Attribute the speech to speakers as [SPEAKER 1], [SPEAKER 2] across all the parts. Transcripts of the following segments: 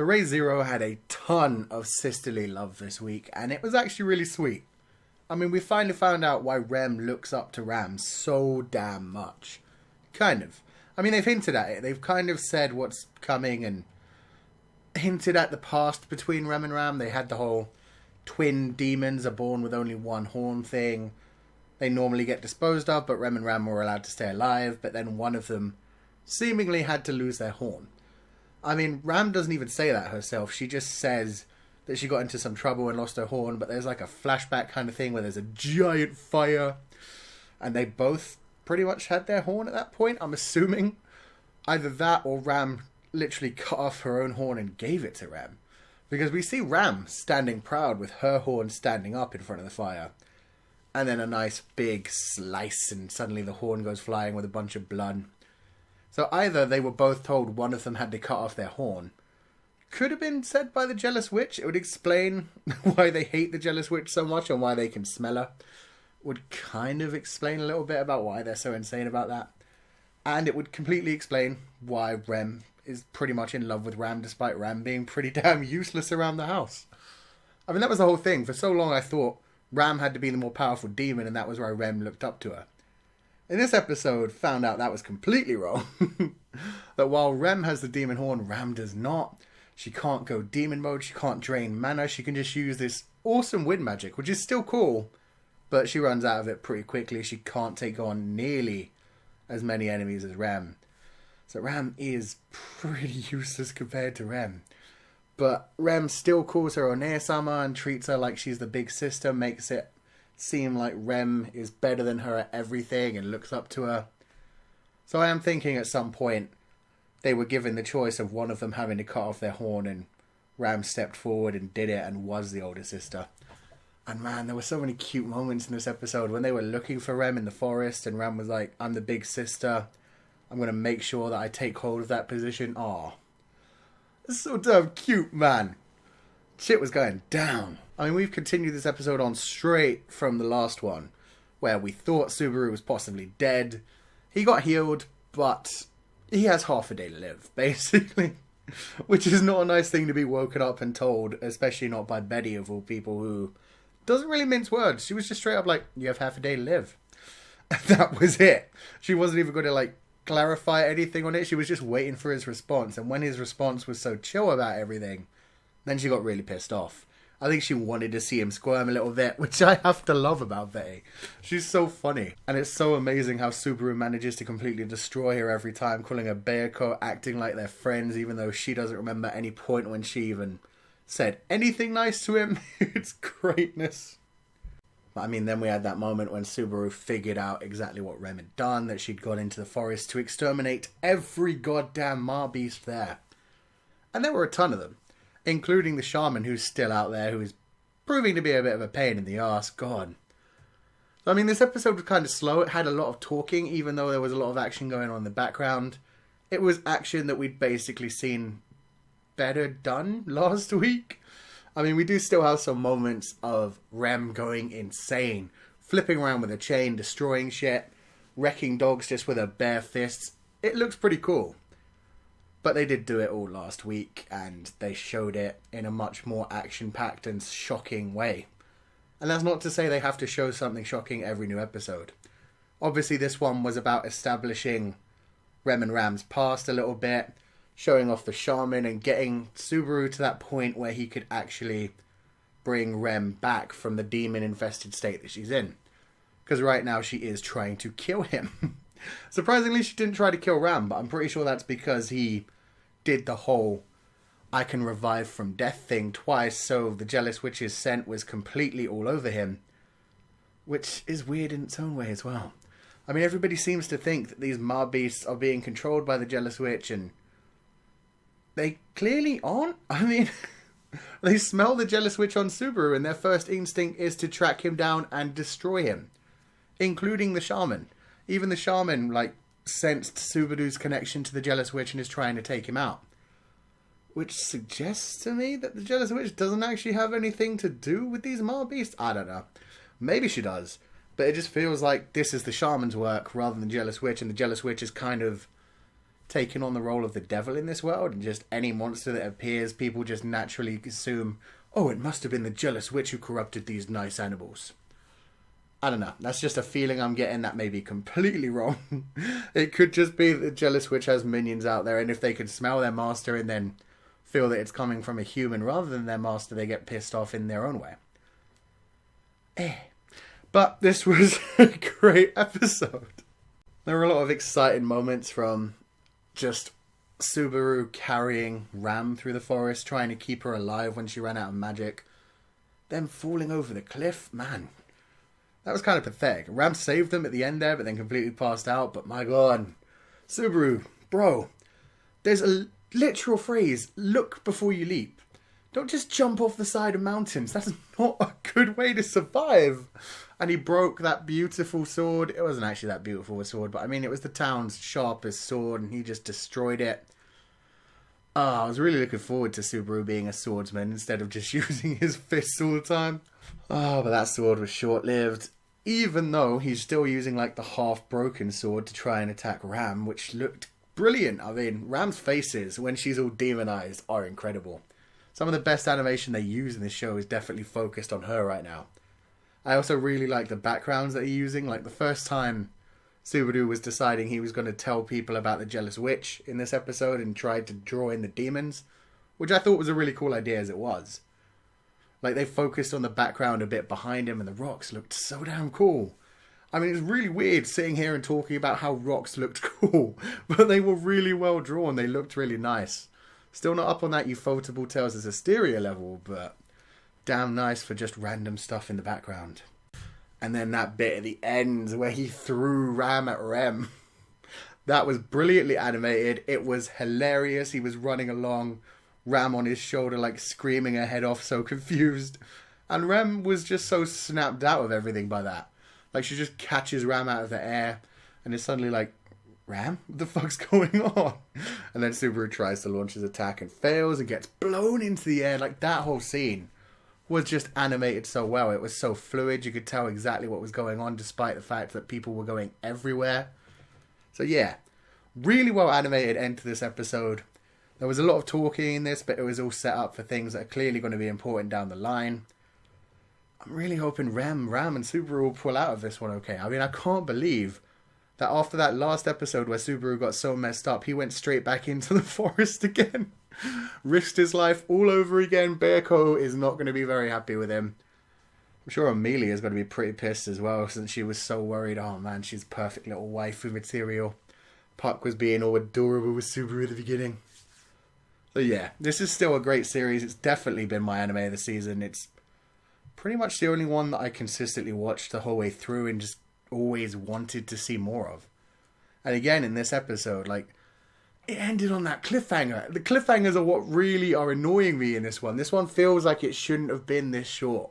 [SPEAKER 1] So Ray Zero had a ton of sisterly love this week, and it was actually really sweet. I mean, we finally found out why Rem looks up to Ram so damn much. Kind of. I mean, they've hinted at it. They've kind of said what's coming and hinted at the past between Rem and Ram. They had the whole twin demons are born with only one horn thing. They normally get disposed of, but Rem and Ram were allowed to stay alive, but then one of them seemingly had to lose their horn. I mean, Ram doesn't even say that herself. She just says that she got into some trouble and lost her horn, but there's like a flashback kind of thing where there's a giant fire, and they both pretty much had their horn at that point, I'm assuming. Either that or Ram literally cut off her own horn and gave it to Rem. Because we see Ram standing proud with her horn standing up in front of the fire. And then a nice big slice and suddenly the horn goes flying with a bunch of blood. So either they were both told one of them had to cut off their horn. Could have been said by the Jealous Witch. It would explain why they hate the Jealous Witch so much and why they can smell her. Would kind of explain a little bit about why they're so insane about that. And it would completely explain why Rem is pretty much in love with Ram despite Ram being pretty damn useless around the house. I mean, that was the whole thing. For so long I thought Ram had to be the more powerful demon and that was why Rem looked up to her. In this episode, found out that was completely wrong. That while Rem has the demon horn, Ram does not. She can't go demon mode, she can't drain mana, she can just use this awesome wind magic, which is still cool, but she runs out of it pretty quickly. She can't take on nearly as many enemies as Rem. So Ram is pretty useless compared to Rem. But Rem still calls her Onee-sama and treats her like she's the big sister, makes it seem like Rem is better than her at everything and looks up to her. So I am thinking at some point they were given the choice of one of them having to cut off their horn and Ram stepped forward and did it and was the older sister. And man, there were so many cute moments in this episode when they were looking for Rem in the forest and Ram was like, I'm the big sister. I'm going to make sure that I take hold of that position. Aw. It's so damn cute, man. Shit was going down. I mean, we've continued this episode on straight from the last one, where we thought Subaru was possibly dead. He got healed, but he has half a day to live, basically. Which is not a nice thing to be woken up and told, especially not by Betty, of all people, who doesn't really mince words. She was just straight up like, you have half a day to live. And that was it. She wasn't even going to, like, clarify anything on it. She was just waiting for his response. And when his response was so chill about everything, then she got really pissed off. I think she wanted to see him squirm a little bit, which I have to love about Betty. She's so funny. And it's so amazing how Subaru manages to completely destroy her every time, calling her Bayako, acting like they're friends, even though she doesn't remember any point when she even said anything nice to him. It's greatness. But I mean, then we had that moment when Subaru figured out exactly what Rem had done, that she'd gone into the forest to exterminate every goddamn Mar-beast there. And there were a ton of them. Including the shaman who's still out there, who is proving to be a bit of a pain in the arse. God. So, I mean, this episode was kind of slow. It had a lot of talking, even though there was a lot of action going on in the background. It was action that we'd basically seen better done last week. I mean, we do still have some moments of Rem going insane. Flipping around with a chain, destroying shit, wrecking dogs just with her bare fists. It looks pretty cool. But they did do it all last week, and they showed it in a much more action-packed and shocking way. And that's not to say they have to show something shocking every new episode. Obviously, this one was about establishing Rem and Ram's past a little bit, showing off the shaman, and getting Subaru to that point where he could actually bring Rem back from the demon-infested state that she's in. Because right now she is trying to kill him. Surprisingly, she didn't try to kill Ram, but I'm pretty sure that's because he did the whole I can revive from death thing twice, so the Jealous Witch's scent was completely all over him. Which is weird in its own way as well. I mean, everybody seems to think that these Mar-beasts are being controlled by the Jealous Witch, and they clearly aren't. I mean, they smell the Jealous Witch on Subaru, and their first instinct is to track him down and destroy him. Including the shaman. Even the shaman, like, sensed Subaru's connection to the Jealous Witch and is trying to take him out. Which suggests to me that the Jealous Witch doesn't actually have anything to do with these Mar-beasts. I don't know. Maybe she does. But it just feels like this is the shaman's work rather than Jealous Witch. And the Jealous Witch is kind of taking on the role of the devil in this world, and just any monster that appears, people just naturally assume, oh, it must have been the jealous witch who corrupted these nice animals. I don't know. That's just a feeling I'm getting that may be completely wrong. It could just be that the jealous witch has minions out there, and if they can smell their master and then feel that it's coming from a human rather than their master, they get pissed off in their own way. But this was a great episode. There were a lot of exciting moments, from just Subaru carrying Ram through the forest, trying to keep her alive when she ran out of magic. Them falling over the cliff, man. That was kind of pathetic. Ram saved them at the end there, but then completely passed out. But my god, Subaru, bro, there's a literal phrase, look before you leap. Don't just jump off the side of mountains. That's not a good way to survive. And he broke that beautiful sword. It wasn't actually that beautiful a sword, but I mean, it was the town's sharpest sword, and he just destroyed it. I was really looking forward to Subaru being a swordsman instead of just using his fists all the time. But that sword was short-lived. Even though he's still using like the half-broken sword to try and attack Ram, which looked brilliant. I mean, Ram's faces, when she's all demonized, are incredible. Some of the best animation they use in this show is definitely focused on her right now. I also really like the backgrounds that he's using. Like the first time Subaru was deciding he was going to tell people about the jealous witch in this episode and tried to draw in the demons, which I thought was a really cool idea as it was. Like, they focused on the background a bit behind him, and the rocks looked so damn cool. I mean, it's really weird sitting here and talking about how rocks looked cool, but they were really well drawn. They looked really nice. Still not up on that Ufotable Tales as Hysteria level, but damn nice for just random stuff in the background. And then that bit at the end where he threw Ram at Rem. That was brilliantly animated. It was hilarious. He was running along, Ram on his shoulder, like screaming her head off, so confused. And Rem was just so snapped out of everything by that. Like, she just catches Ram out of the air and is suddenly like, Ram? What the fuck's going on? And then Subaru tries to launch his attack and fails and gets blown into the air. Like, that whole scene was just animated so well. It was so fluid. You could tell exactly what was going on despite the fact that people were going everywhere. So yeah, really well animated end to this episode. There was a lot of talking in this, but it was all set up for things that are clearly going to be important down the line. I'm really hoping Ram, and Subaru will pull out of this one okay. I mean, I can't believe that after that last episode where Subaru got so messed up, he went straight back into the forest again. Risked his life all over again. Beako is not going to be very happy with him. I'm sure Emilia is going to be pretty pissed as well, since she was so worried. Oh man, she's perfect little waifu material. Puck was being all adorable with Subaru at the beginning. So yeah, this is still a great series. It's definitely been my anime of the season. It's pretty much the only one that I consistently watched the whole way through and just always wanted to see more of. And again, in this episode, like, it ended on that cliffhanger. The cliffhangers are what really are annoying me in this one. This one feels like it shouldn't have been this short.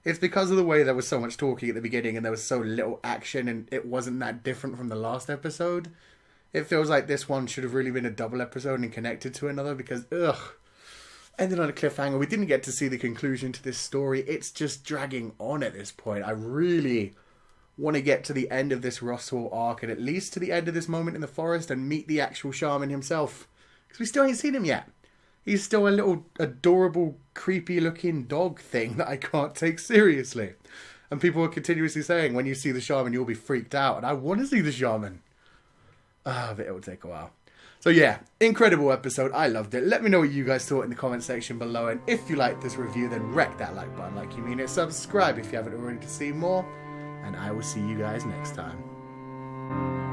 [SPEAKER 1] It's because of the way there was so much talking at the beginning and there was so little action, and it wasn't that different from the last episode. It feels like this one should have really been a double episode and connected to another because, ended on a cliffhanger. We didn't get to see the conclusion to this story. It's just dragging on at this point. I really want to get to the end of this Roswaal arc and at least to the end of this moment in the forest and meet the actual shaman himself. Because we still ain't seen him yet. He's still a little adorable, creepy looking dog thing that I can't take seriously. And people are continuously saying, when you see the shaman, you'll be freaked out. And I want to see the shaman. But it will take a while. So yeah, incredible episode. I loved it. Let me know what you guys thought in the comment section below. And if you liked this review, then wreck that like button like you mean it. Subscribe if you haven't already to see more. And I will see you guys next time.